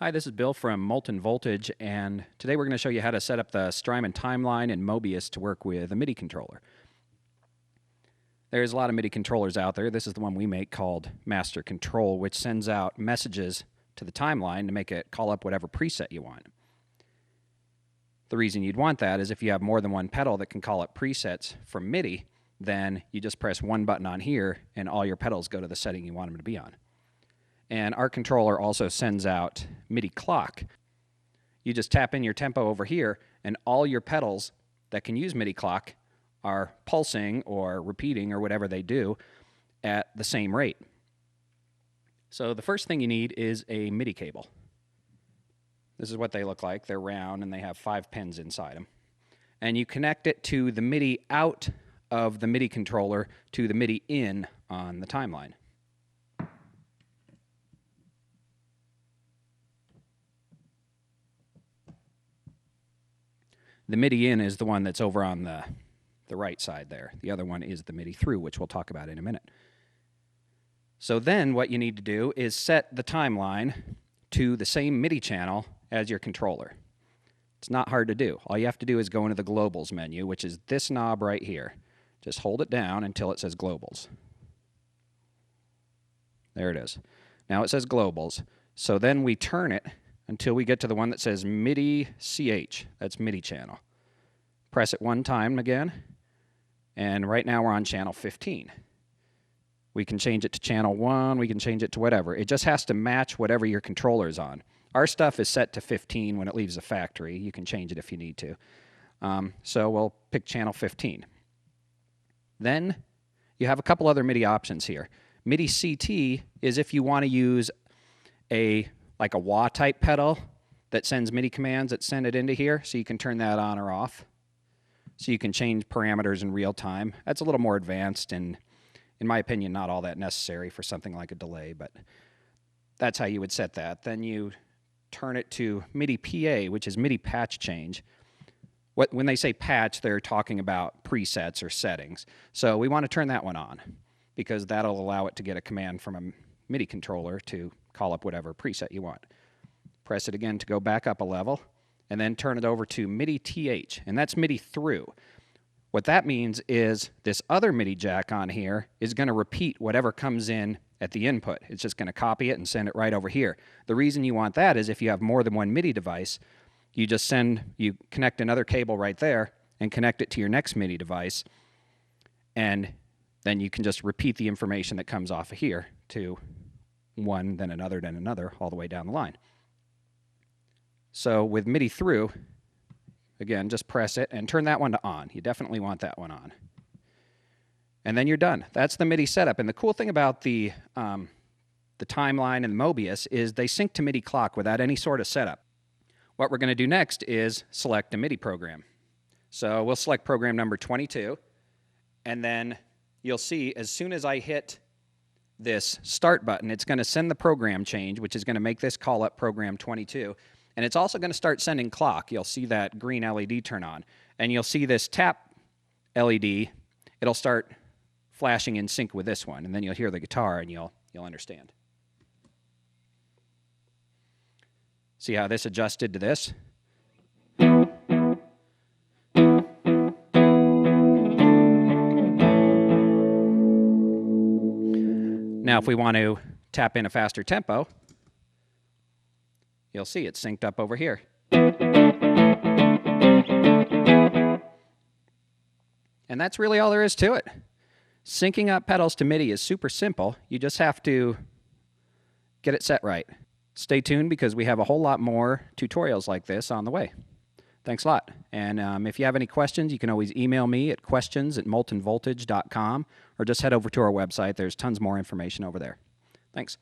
Hi, this is Bill from Molten Voltage, and today we're going to show you how to set up the Strymon TimeLine and Mobius to work with a MIDI controller. There's a lot of MIDI controllers out there. This is the one we make called Master Control, which sends out messages to the timeline to make it call up whatever preset you want. The reason you'd want that is if you have more than one pedal that can call up presets from MIDI, then you just press one button on here and all your pedals go to the setting you want them to be on. And our controller also sends out MIDI clock. You just tap in your tempo over here, and all your pedals that can use MIDI clock are pulsing or repeating or whatever they do at the same rate. So the first thing you need is a MIDI cable. This is what they look like. They're round and they have 5 pins inside them. And you connect it to the MIDI out of the MIDI controller to the MIDI in on the timeline. The MIDI in is the one that's over on the right side there. The other one is the MIDI through, which we'll talk about in a minute. So then what you need to do is set the timeline to the same MIDI channel as your controller. It's not hard to do. All you have to do is go into the Globals menu, which is this knob right here. Just hold it down until it says Globals. There it is. Now it says Globals. So then we turn it until we get to the one that says MIDI CH. That's MIDI channel. Press it one time again, and right now we're on channel 15. We can change it to channel 1, we can change it to whatever. It just has to match whatever your controller is on. Our stuff is set to 15 when it leaves the factory. You can change it if you need to. So we'll pick channel 15. Then you have a couple other MIDI options here. MIDI CT is if you want to use like a wah type pedal that sends MIDI commands that send it into here, so you can turn that on or off. So you can change parameters in real time. That's a little more advanced and, in my opinion, not all that necessary for something like a delay, but that's how you would set that. Then you turn it to MIDI PA, which is MIDI patch change. When they say patch, they're talking about presets or settings. So we want to turn that one on because that'll allow it to get a command from a MIDI controller to call up whatever preset you want. Press it again to go back up a level, and then turn it over to MIDI TH, and that's MIDI through. What that means is this other MIDI jack on here is going to repeat whatever comes in at the input. It's just going to copy it and send it right over here. The reason you want that is if you have more than one MIDI device, you connect another cable right there and connect it to your next MIDI device, and then you can just repeat the information that comes off of here to one, then another, all the way down the line. So with MIDI through, again, just press it and turn that one to on. You definitely want that one on. And then you're done. That's the MIDI setup. And the cool thing about the timeline and the Mobius is they sync to MIDI clock without any sort of setup. What we're going to do next is select a MIDI program. So we'll select program number 22, and then you'll see as soon as I hit this start button, it's going to send the program change, which is going to make this call up program 22. And it's also going to start sending clock. You'll see that green LED turn on. And you'll see this tap LED. It'll start flashing in sync with this one. And then you'll hear the guitar and you'll understand. See how this adjusted to this? Now, if we want to tap in a faster tempo, you'll see it's synced up over here. And that's really all there is to it. Syncing up pedals to MIDI is super simple. You just have to get it set right. Stay tuned because we have a whole lot more tutorials like this on the way. Thanks a lot. And if you have any questions, you can always email me at questions@moltenvoltage.com or just head over to our website. There's tons more information over there. Thanks.